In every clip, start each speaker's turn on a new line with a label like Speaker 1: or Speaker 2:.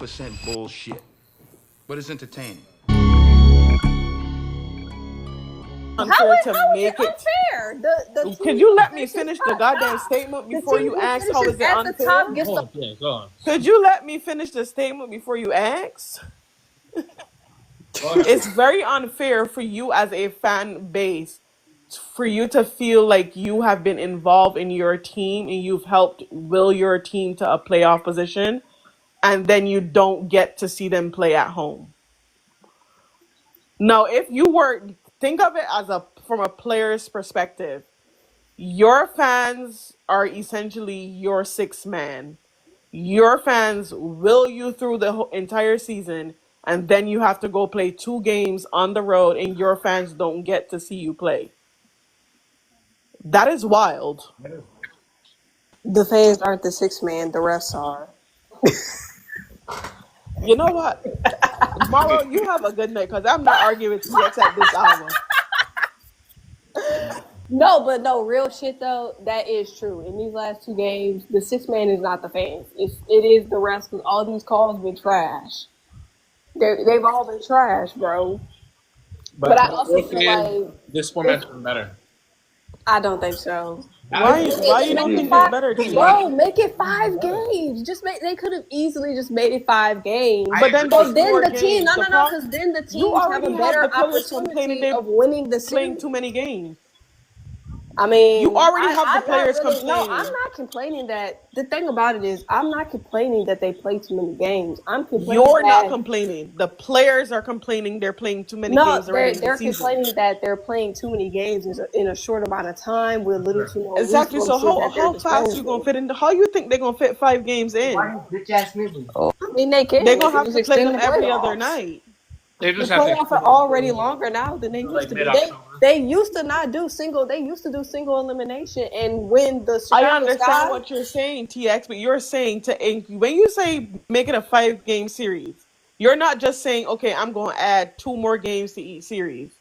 Speaker 1: 100% bullshit. But it's entertaining.
Speaker 2: Unfair to
Speaker 3: How is
Speaker 2: make
Speaker 3: it
Speaker 2: it.
Speaker 3: unfair? The team
Speaker 2: Could you let me
Speaker 3: finishes
Speaker 2: finish the
Speaker 3: top.
Speaker 2: goddamn
Speaker 3: Nah.
Speaker 2: statement
Speaker 3: The
Speaker 2: before
Speaker 3: team
Speaker 2: you
Speaker 3: who
Speaker 2: ask how
Speaker 3: finishes
Speaker 2: is it
Speaker 3: at the top
Speaker 2: unfair?
Speaker 3: gets the.
Speaker 4: Yeah, go on.
Speaker 2: Could you let me finish the statement before you ask?
Speaker 4: Go ahead.
Speaker 2: It's very unfair for you as a fan base for you to feel like you have been involved in your team and you've helped will your team to a playoff position and then you don't get to see them play at home. Now, if you were think of it as a from a player's perspective, your fans are essentially your sixth man. Your fans will you through the entire season, and then you have to go play 2 games on the road, and your fans don't get to see you play. That is wild.
Speaker 3: The fans aren't the sixth man. The refs are.
Speaker 2: You know what? Tomorrow, you have a good night because I'm not arguing with TX at this hour.
Speaker 3: No, but no, real shit though. That is true. In these last 2 games, the sixth man is not the fans. It is the refs. Because all these calls been trash. They've all been trash, bro. But I also feel like
Speaker 4: this format's been better.
Speaker 3: I don't think so.
Speaker 2: Why you don't think it's better,
Speaker 3: Bro,
Speaker 2: TX?
Speaker 3: make it 5 games. They could have easily just made it 5 games.
Speaker 2: But then
Speaker 3: So
Speaker 2: there's
Speaker 3: then
Speaker 2: 4
Speaker 3: the team,
Speaker 2: games.
Speaker 3: because then the
Speaker 2: You
Speaker 3: teams have a
Speaker 2: already have
Speaker 3: better
Speaker 2: the players complaining
Speaker 3: opportunity
Speaker 2: they
Speaker 3: of winning the
Speaker 2: playing
Speaker 3: series.
Speaker 2: too many games.
Speaker 3: I mean,
Speaker 2: You already have the
Speaker 3: I'm not
Speaker 2: players
Speaker 3: really, no,
Speaker 2: complaining.
Speaker 3: I'm not complaining that. The thing about it is, I'm not complaining that they play too many games. I'm complaining
Speaker 2: You're not
Speaker 3: that
Speaker 2: complaining. The players are complaining they're playing too many
Speaker 3: no,
Speaker 2: games already in the
Speaker 3: they're
Speaker 2: season.
Speaker 3: complaining that they're playing too many games in a short amount of time with little to no
Speaker 2: Exactly. So
Speaker 3: resources at their
Speaker 2: how fast you gonna
Speaker 3: disposal.
Speaker 2: fit into? How you think they're gonna fit 5 games in?
Speaker 3: I mean, they can.
Speaker 2: They're
Speaker 3: They
Speaker 2: gonna
Speaker 3: can
Speaker 2: have
Speaker 3: just
Speaker 2: to play
Speaker 3: extend
Speaker 2: them
Speaker 3: the
Speaker 2: every other
Speaker 3: playoffs.
Speaker 2: night.
Speaker 4: They
Speaker 3: The
Speaker 4: just have to
Speaker 3: playoffs are already longer now than they used to be.
Speaker 4: mid-October.
Speaker 3: They used to not do single. They used to do single elimination, and when the
Speaker 2: I
Speaker 3: Chicago
Speaker 2: understand
Speaker 3: Sky,
Speaker 2: what you're saying, TX, but you're saying when you say make it a 5 game series, you're not just saying, okay, I'm gonna add 2 more games to each series.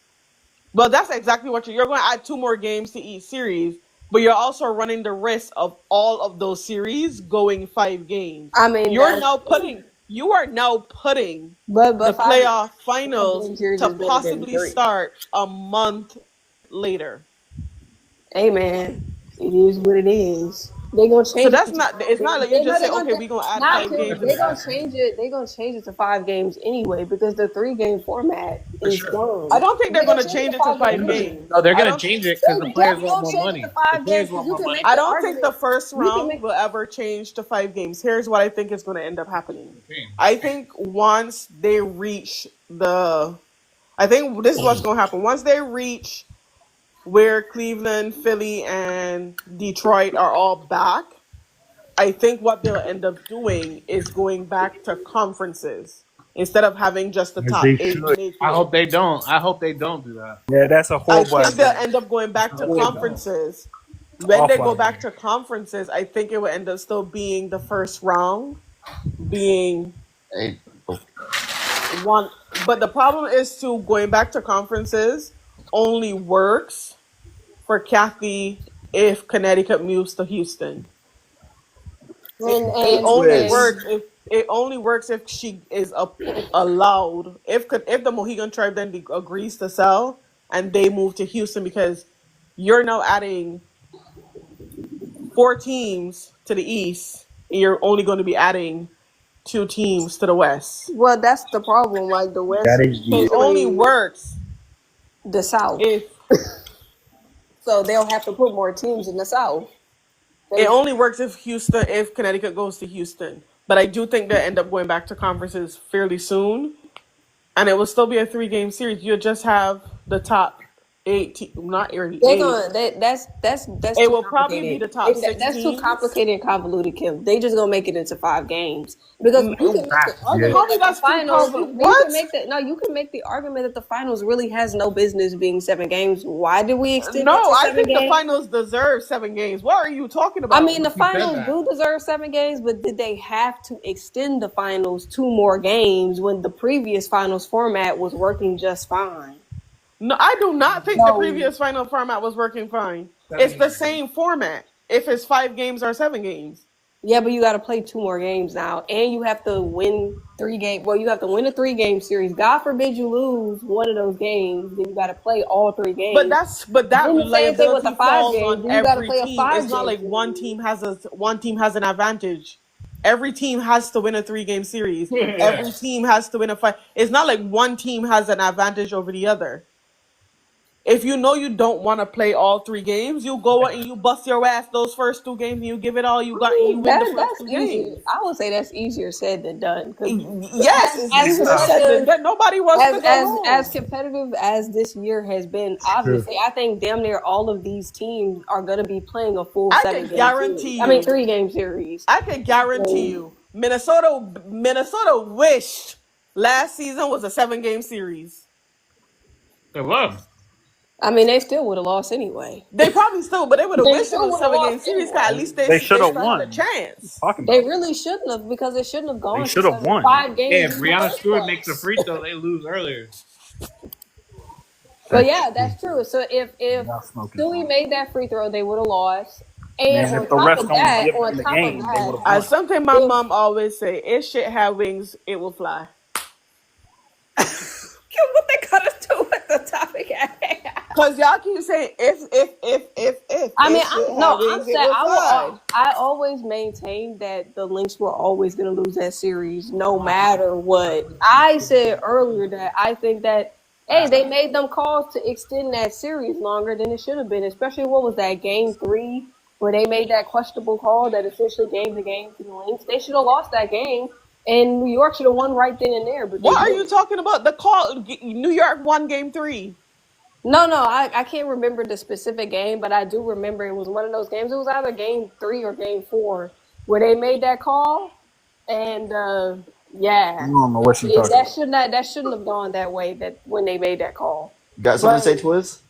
Speaker 2: Well, that's exactly what you're going to add 2 more games to each series, but you're also running the risk of all of those series going 5 games.
Speaker 3: I mean,
Speaker 2: You are now putting
Speaker 3: but
Speaker 2: the
Speaker 3: five
Speaker 2: playoff finals
Speaker 3: game series
Speaker 2: to
Speaker 3: is better than
Speaker 2: possibly
Speaker 3: 3.
Speaker 2: start a month later.
Speaker 3: Hey man, it is what it is. They gonna
Speaker 2: So
Speaker 3: change it
Speaker 2: that's
Speaker 3: to
Speaker 2: not.
Speaker 3: 5
Speaker 2: It's not
Speaker 3: games.
Speaker 2: like you just
Speaker 3: They
Speaker 2: say, okay,
Speaker 3: gonna
Speaker 2: we're gonna add
Speaker 3: not
Speaker 2: 5 games.
Speaker 3: they gonna change it. They gonna change it to 5 games anyway because the 3 game format is gone.
Speaker 2: I don't think they're gonna change it to 5
Speaker 3: games.
Speaker 2: games.
Speaker 4: No, they're
Speaker 2: I
Speaker 4: gonna
Speaker 2: don't.
Speaker 4: change it because the
Speaker 3: They
Speaker 4: players
Speaker 3: definitely
Speaker 4: want
Speaker 3: gonna
Speaker 4: more
Speaker 3: change it
Speaker 4: money.
Speaker 3: to
Speaker 4: The
Speaker 3: 5
Speaker 4: players
Speaker 3: games
Speaker 4: want
Speaker 3: because you
Speaker 4: more
Speaker 3: can
Speaker 4: money.
Speaker 3: make
Speaker 2: I
Speaker 3: the
Speaker 2: don't think the
Speaker 3: argument.
Speaker 2: first
Speaker 3: You can
Speaker 2: round
Speaker 3: make
Speaker 2: will ever change to 5 games. Here's what I think is going to end up happening.
Speaker 4: Okay.
Speaker 2: I think once they reach I think this is what's going to happen. Once they reach where Cleveland, Philly, and Detroit are all back, I think what they'll end up doing is going back to conferences instead of having just the
Speaker 5: As
Speaker 2: top
Speaker 5: they
Speaker 2: 8
Speaker 5: should.
Speaker 2: make
Speaker 4: I
Speaker 2: it.
Speaker 4: hope they don't. I hope they don't do that.
Speaker 5: Yeah, that's a
Speaker 2: I
Speaker 5: horrible
Speaker 2: think they'll
Speaker 5: idea.
Speaker 2: end up going back to
Speaker 4: I hope they don't.
Speaker 2: conferences. When they
Speaker 5: Awful
Speaker 2: go
Speaker 5: idea.
Speaker 2: back to conferences, I think it will end up still being the first round being one. But the problem is too going back to conferences only works for Kathy if Connecticut moves to Houston. It only works if she is allowed if the Mohegan tribe then agrees to sell and they move to Houston because you're now adding 4 teams to the east and you're only going to be adding 2 teams to the west.
Speaker 3: well, that's the problem. Like the West
Speaker 5: That
Speaker 3: is
Speaker 5: is
Speaker 2: It
Speaker 5: the
Speaker 2: only
Speaker 3: essentially
Speaker 2: works
Speaker 3: the South,
Speaker 2: if
Speaker 3: so they'll have to put more teams in the South.
Speaker 2: it only works if Connecticut goes to Houston. But I do think they end up going back to conferences fairly soon. And it will still be a 3 game series. You'll just have the top 8 not really
Speaker 3: They're
Speaker 2: 8.
Speaker 3: gonna that's
Speaker 2: It
Speaker 3: too
Speaker 2: will probably be
Speaker 3: complicated.
Speaker 2: the top
Speaker 3: That's too
Speaker 2: 16.
Speaker 3: complicated and convoluted, Kim. They just gonna make it into 5 games because you can make the argument
Speaker 2: How
Speaker 3: that
Speaker 2: that's
Speaker 3: the
Speaker 2: too
Speaker 3: finals.
Speaker 2: convoluted?
Speaker 3: You
Speaker 2: What?
Speaker 3: can make the no. You can make the argument that the finals really has no business being 7 games. Why did we extend
Speaker 2: No,
Speaker 3: it to
Speaker 2: I
Speaker 3: 7
Speaker 2: think the
Speaker 3: games?
Speaker 2: finals deserve 7 games. What are you talking
Speaker 3: I
Speaker 2: about?
Speaker 3: mean, the
Speaker 4: said
Speaker 3: finals
Speaker 4: that.
Speaker 3: do deserve 7 games, but did they have to extend the finals 2 more games when the previous finals format was working just fine?
Speaker 2: No, I do not think the
Speaker 3: No.
Speaker 2: previous final format was working fine. It's the same format. If it's 5 games or 7 games.
Speaker 3: Yeah, but you got to play 2 more games now, and you have to win 3 games. Well, you have to win a 3-game series. God forbid you lose one of those games, then you got to play all 3
Speaker 2: But
Speaker 3: games.
Speaker 2: that
Speaker 3: Then the same thing with the
Speaker 2: liability
Speaker 3: 5
Speaker 2: falls
Speaker 3: games.
Speaker 2: on
Speaker 3: Then you got to
Speaker 2: every
Speaker 3: play a
Speaker 2: team. It's not
Speaker 3: 5-game
Speaker 2: like
Speaker 3: series.
Speaker 2: one team has an advantage. Every team has to win a 3-game series.
Speaker 4: Yeah.
Speaker 2: Every team has to win a five. It's not like one team has an advantage over the other. If you know you don't want to play all 3 games, you go out and you bust your ass those first 2 games and you give it all you
Speaker 3: I
Speaker 2: got and you
Speaker 3: mean,
Speaker 2: win the first
Speaker 3: that's
Speaker 2: two
Speaker 3: easier.
Speaker 2: games.
Speaker 3: I would say that's easier said than done. Because
Speaker 2: Yes, it's
Speaker 3: as
Speaker 2: easier said than
Speaker 3: competitive
Speaker 2: that. Nobody wants to go
Speaker 3: as
Speaker 2: home.
Speaker 3: competitive as this year has been,
Speaker 5: True.
Speaker 3: obviously, I think damn near all of these teams are going to be playing a full
Speaker 2: I can
Speaker 3: 7-game series.
Speaker 2: guarantee
Speaker 3: I mean,
Speaker 2: you.
Speaker 3: 3-game series.
Speaker 2: I can guarantee
Speaker 3: So,
Speaker 2: you. Minnesota wished last season was a 7-game series.
Speaker 4: It was.
Speaker 3: I mean, they still would have lost anyway.
Speaker 2: They probably still, but they would have
Speaker 3: They
Speaker 2: wished it
Speaker 3: still
Speaker 2: was a
Speaker 3: would have
Speaker 2: 7-game
Speaker 3: lost
Speaker 2: series. 'Cause at
Speaker 3: anyway.
Speaker 2: least
Speaker 5: They should
Speaker 2: they
Speaker 5: have
Speaker 2: still had a
Speaker 5: won.
Speaker 2: chance.
Speaker 5: Talking
Speaker 3: They
Speaker 5: about.
Speaker 3: really shouldn't have, because it shouldn't have gone
Speaker 5: They
Speaker 3: to
Speaker 5: should have won.
Speaker 3: 5
Speaker 4: Yeah,
Speaker 3: games
Speaker 4: if
Speaker 3: in the
Speaker 4: Brianna
Speaker 3: first
Speaker 4: Stewart makes a
Speaker 3: place.
Speaker 4: free throw, they lose earlier.
Speaker 3: But yeah, that's true. So if
Speaker 5: Y'all smoking.
Speaker 3: Stewie made that free throw, they would have lost. And
Speaker 5: Man,
Speaker 3: on
Speaker 5: if the
Speaker 3: top
Speaker 5: refs
Speaker 3: of
Speaker 5: don't
Speaker 3: that,
Speaker 5: give them the game, they would have won.
Speaker 2: Something my
Speaker 3: if
Speaker 2: mom always say: "If shit have wings, it will fly."
Speaker 3: what they gotta do with the topic at hand?
Speaker 2: Cause y'all keep saying if.
Speaker 3: I mean,
Speaker 2: If shit
Speaker 3: no,
Speaker 2: have
Speaker 3: I'm
Speaker 2: wings,
Speaker 3: saying
Speaker 2: it will fly.
Speaker 3: I always maintain that the Lynx were always going to lose that series, no matter what. I said earlier that I think that hey, they made them calls to extend that series longer than it should have been. Especially what was that game 3 where they made that questionable call that essentially gave the game to the Lynx. They should have lost that game, and New York should have won right then and there. But they
Speaker 2: What are you
Speaker 3: didn't.
Speaker 2: talking about? The call. New York won game 3.
Speaker 3: No, I can't remember the specific game, but I do remember it was one of those games. It was either game 3 or game 4 where they made that call, and
Speaker 5: I
Speaker 3: yeah,
Speaker 5: don't know what you're talking about.
Speaker 3: that shouldn't have gone that way. That when they made that call,
Speaker 6: Got something to say,
Speaker 3: but
Speaker 6: Twiz?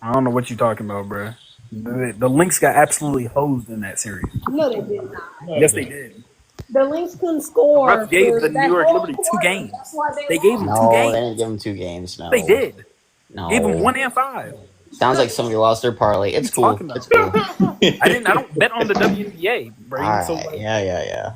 Speaker 5: I don't know what you're talking about, bro. The Lynx got absolutely hosed in that series.
Speaker 3: no, they did not.
Speaker 5: Yes, they did.
Speaker 3: The Lynx couldn't
Speaker 5: The
Speaker 3: score
Speaker 5: refs gave
Speaker 3: for
Speaker 5: the New
Speaker 3: that
Speaker 5: York
Speaker 3: whole
Speaker 5: Liberty 2
Speaker 3: quarter.
Speaker 5: games.
Speaker 3: That's why they
Speaker 5: They gave them
Speaker 3: lost.
Speaker 5: 2
Speaker 6: No,
Speaker 5: games.
Speaker 6: they didn't give him 2 games. No.
Speaker 5: They did.
Speaker 6: No.
Speaker 5: Gave them 1 and 5.
Speaker 6: Sounds like somebody lost their parlay. It's
Speaker 5: What are you
Speaker 6: cool.
Speaker 5: talking
Speaker 6: It's
Speaker 5: about?
Speaker 6: cool.
Speaker 5: I don't bet on the WNBA, bro.
Speaker 6: All
Speaker 5: So
Speaker 6: right.
Speaker 5: like,
Speaker 6: Yeah.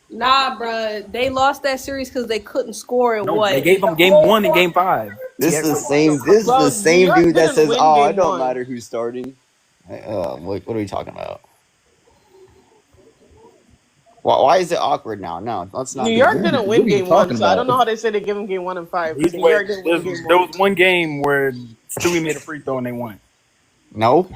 Speaker 3: Nah, bruh, they lost that series because they couldn't score in
Speaker 5: no,
Speaker 3: what
Speaker 5: they gave them
Speaker 3: the
Speaker 5: game
Speaker 3: whole
Speaker 5: 1 and
Speaker 3: quarter.
Speaker 5: game 5.
Speaker 6: This
Speaker 5: Yeah,
Speaker 6: is the same. This is
Speaker 2: Bro,
Speaker 6: the
Speaker 2: New
Speaker 6: same
Speaker 2: York
Speaker 6: dude that
Speaker 2: didn't
Speaker 6: says,
Speaker 2: win
Speaker 6: "Oh, it
Speaker 2: game
Speaker 6: don't
Speaker 2: 1.
Speaker 6: matter who's starting." What are we talking about? Why is it awkward now? No, let's not.
Speaker 2: New
Speaker 6: Be
Speaker 2: York
Speaker 6: weird.
Speaker 2: didn't
Speaker 7: What are
Speaker 2: win
Speaker 7: you
Speaker 2: game 1,
Speaker 7: talking
Speaker 2: so I don't
Speaker 7: about?
Speaker 2: know how they say they give them game 1 and 5 because New
Speaker 5: Wait,
Speaker 2: York didn't win game
Speaker 5: there
Speaker 2: 1.
Speaker 5: was one game where Stewie made a free throw and they won.
Speaker 6: No.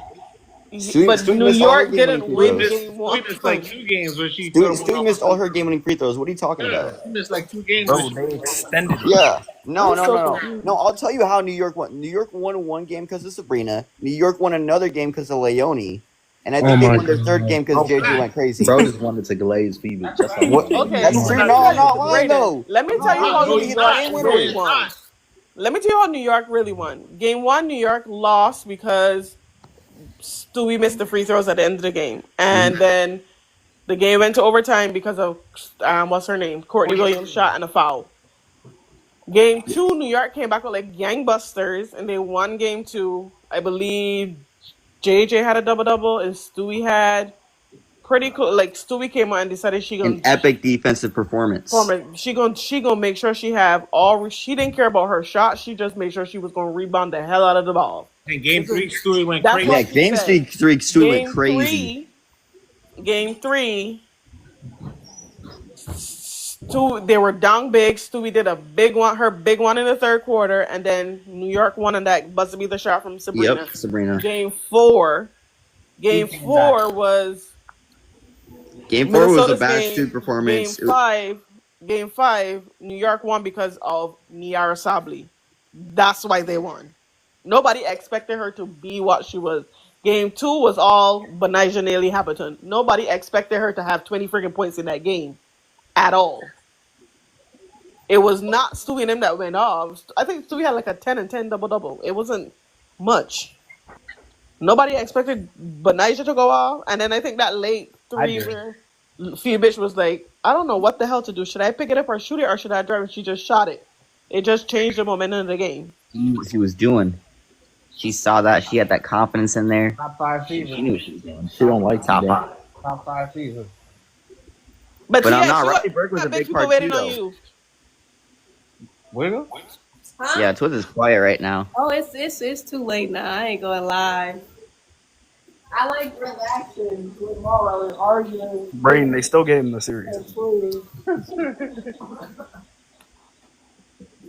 Speaker 2: But New
Speaker 6: missed all her
Speaker 2: York
Speaker 6: game-winning
Speaker 2: didn't
Speaker 6: free
Speaker 2: win
Speaker 6: throws.
Speaker 2: game 1.
Speaker 4: We missed like 2 games where she could have won
Speaker 6: Stewie
Speaker 4: off
Speaker 6: missed
Speaker 4: a
Speaker 6: all
Speaker 4: free
Speaker 6: her
Speaker 4: throw.
Speaker 6: game-winning free throws. What are you talking
Speaker 4: Yeah,
Speaker 6: about?
Speaker 4: she missed like 2 games where
Speaker 5: Bro,
Speaker 4: she
Speaker 5: they
Speaker 4: could have won.
Speaker 5: extended it.
Speaker 6: Yeah. No.
Speaker 2: I'm so confused.
Speaker 6: No, I'll tell you how New York won. New York won 1 game because of Sabrina. New York won another game because of Leone. And I
Speaker 7: Oh
Speaker 6: think they
Speaker 7: my
Speaker 6: won their 3rd game because
Speaker 5: God.
Speaker 6: JJ went crazy.
Speaker 7: Bro just wanted to glaze Phoebe. That's all.
Speaker 6: What?
Speaker 2: Okay,
Speaker 6: That's
Speaker 2: let
Speaker 6: true.
Speaker 2: me
Speaker 6: No,
Speaker 2: tell
Speaker 6: I'm not
Speaker 2: you,
Speaker 6: lying
Speaker 2: Brayden,
Speaker 6: though.
Speaker 2: let me tell you how
Speaker 4: No,
Speaker 2: New
Speaker 4: he's
Speaker 2: York
Speaker 4: not. No,
Speaker 2: really
Speaker 4: he's
Speaker 2: won.
Speaker 4: not.
Speaker 2: Let me tell you how New York really won. Game 1, New York lost because Stewie missed the free throws at the end of the game. And then the game went to overtime because of, what's her name? Courtney Williams shot and a foul. Game 2, New York came back with like gangbusters and they won game 2. I believe JJ had a double-double and Stewie had pretty cool. Like Stewie came out and decided she
Speaker 6: An
Speaker 2: gonna
Speaker 6: epic defensive performance.
Speaker 2: she gonna make sure she have all. She didn't care about her shot. She just made sure she was gonna rebound the hell out of the ball.
Speaker 4: In game 3, Stewie went
Speaker 2: That's
Speaker 4: crazy.
Speaker 2: what
Speaker 6: Yeah,
Speaker 2: she
Speaker 6: game
Speaker 2: said.
Speaker 6: 3, Stewie went
Speaker 2: Game
Speaker 6: crazy.
Speaker 2: 3, game 3. They were down big. Stewie did a big one, her big one in the 3rd quarter, and then New York won on that buzzer beater shot from Sabrina.
Speaker 6: Yep, Sabrina.
Speaker 2: Game 4 was
Speaker 6: Game 4 was a
Speaker 2: Minnesota's
Speaker 6: bad
Speaker 2: game.
Speaker 6: Stewie performance.
Speaker 2: Game 5, New York won because of Niara Sabli. That's why they won. Nobody expected her to be what she was. Game 2 was all Benijah Neely Habiton. Nobody expected her to have 20 freaking points in that game at all. It was not Stewie and them that went off. I think Stewie had like a 10 and 10 double-double. It wasn't much. Nobody expected Benijah to go off. And then I think that late 3 where Phoebe was like, I don't know what the hell to do. Should I pick it up or shoot it or should I drive? And she just shot it. It just changed the momentum of the game.
Speaker 6: She knew what she was doing. She saw that. She had that confidence in there.
Speaker 4: Top 5
Speaker 6: She
Speaker 4: fever.
Speaker 6: knew what she was doing.
Speaker 7: She don't like
Speaker 6: Top
Speaker 7: you,
Speaker 6: 5.
Speaker 4: Top 5 season.
Speaker 2: But
Speaker 6: But I'm
Speaker 2: TX,
Speaker 6: not.
Speaker 2: you
Speaker 6: Riley Burke was
Speaker 2: got
Speaker 6: a
Speaker 2: big
Speaker 6: big
Speaker 2: people
Speaker 6: part too,
Speaker 2: waiting on
Speaker 6: though.
Speaker 2: you.
Speaker 4: Wiggle?
Speaker 3: Huh?
Speaker 6: Yeah, Twitter's quiet right now.
Speaker 3: Oh, it's too late now. I ain't gonna lie. I like relaxing with Mara and arguing
Speaker 5: Braden, they still gave him the series.
Speaker 3: and tweeting.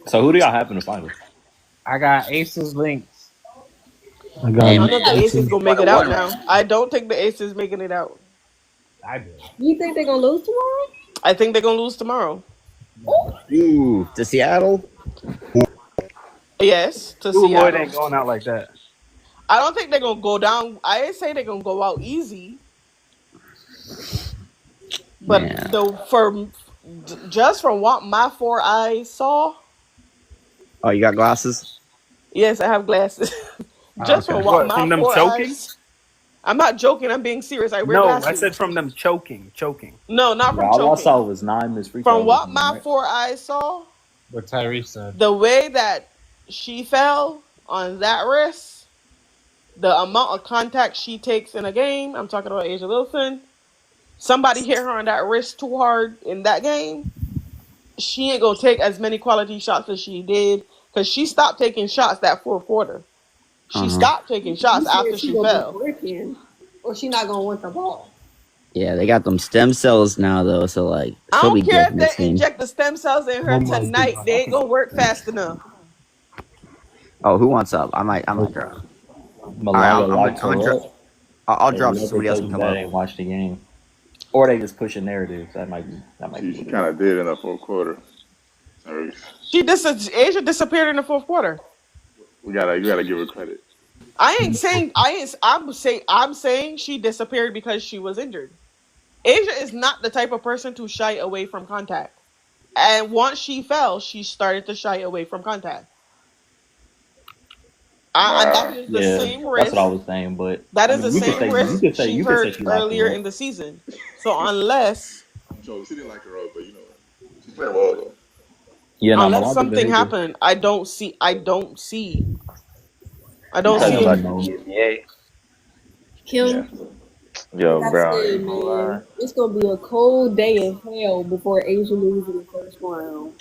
Speaker 7: So who do y'all have in the finals?
Speaker 4: I got Aces Lynx.
Speaker 5: I got
Speaker 6: And
Speaker 2: None of the Aces gonna make it out
Speaker 6: 101
Speaker 2: now.
Speaker 6: right
Speaker 2: I don't think the Aces making it out.
Speaker 4: I do.
Speaker 3: You think they're gonna lose tomorrow?
Speaker 2: I think they're gonna lose tomorrow.
Speaker 6: Ooh, to Seattle.
Speaker 2: Yes, to
Speaker 5: Lou Lloyd
Speaker 2: Seattle.
Speaker 5: ain't going out like that.
Speaker 2: I don't think they're gonna go down. I didn't say they're gonna go out easy, but
Speaker 6: Yeah.
Speaker 2: just from what my 4 eyes saw,
Speaker 6: Oh, you got glasses?
Speaker 2: yes, I have glasses. Just
Speaker 6: Okay.
Speaker 2: from what
Speaker 5: What,
Speaker 2: my
Speaker 5: from them
Speaker 2: 4
Speaker 5: choking?
Speaker 2: eyes. I'm not joking. I'm being serious. I wear
Speaker 5: No, I
Speaker 2: glasses.
Speaker 5: said from them choking.
Speaker 2: No, not
Speaker 7: Yeah,
Speaker 2: from
Speaker 7: all I saw
Speaker 2: choking.
Speaker 7: was 9 missed free
Speaker 2: From
Speaker 7: throws.
Speaker 2: what my 4 eyes saw,
Speaker 4: What Tyrese said.
Speaker 2: the way that she fell on that wrist, the amount of contact she takes in a game, I'm talking about Asia Wilson, somebody hit her on that wrist too hard in that game, she ain't gonna take as many quality shots as she did, because she stopped taking shots that fourth quarter. She stopped taking shots
Speaker 3: You
Speaker 2: after
Speaker 3: said she
Speaker 2: she
Speaker 3: gonna be
Speaker 2: fell.
Speaker 3: breaking, or she not gonna want the ball.
Speaker 6: Yeah, they got them stem cells now, though. So like,
Speaker 2: I
Speaker 6: she'll be
Speaker 2: don't care
Speaker 6: good
Speaker 2: if
Speaker 6: in this
Speaker 2: they
Speaker 6: game.
Speaker 2: inject the stem cells in her tonight. They ain't gonna work fast enough.
Speaker 6: Oh, who wants up? I might drop.
Speaker 7: Malaya
Speaker 6: I'm
Speaker 7: locks
Speaker 6: gonna
Speaker 7: her
Speaker 6: drop.
Speaker 7: up.
Speaker 6: I'll
Speaker 7: And
Speaker 6: drop so
Speaker 7: local
Speaker 6: somebody else can
Speaker 7: coaches
Speaker 6: come
Speaker 7: that
Speaker 6: up.
Speaker 7: ain't watched the game. Or they just pushing narratives. That might be.
Speaker 8: She kind of did in the fourth quarter.
Speaker 2: Asia disappeared in the fourth quarter.
Speaker 8: You gotta give her credit.
Speaker 2: I'm saying she disappeared because she was injured. Asia is not the type of person to shy away from contact. And once she fell, she started to shy away from contact. And that
Speaker 8: Wow.
Speaker 2: is the
Speaker 7: Yeah,
Speaker 2: same
Speaker 7: that's what I
Speaker 2: risk.
Speaker 7: was saying. But
Speaker 2: That
Speaker 7: I
Speaker 2: is
Speaker 7: mean,
Speaker 2: the
Speaker 7: you could
Speaker 2: same
Speaker 7: say
Speaker 2: risk she
Speaker 7: you could say
Speaker 2: hurt
Speaker 7: she locked
Speaker 2: earlier
Speaker 7: her up.
Speaker 2: in the season. So unless
Speaker 8: Joe, she didn't like her up, but she's playing well though.
Speaker 7: Yeah, no,
Speaker 2: unless
Speaker 7: Malonga's a
Speaker 2: something
Speaker 7: hooper.
Speaker 2: happened, I don't see
Speaker 7: You talking
Speaker 2: it.
Speaker 7: about
Speaker 9: WNBA.
Speaker 7: yeah.
Speaker 3: Kim,
Speaker 9: Yo,
Speaker 3: like I
Speaker 9: bro, I
Speaker 3: said,
Speaker 9: ain't gonna lie.
Speaker 3: man, it's gonna be a cold day in hell before Asia loses in the first round.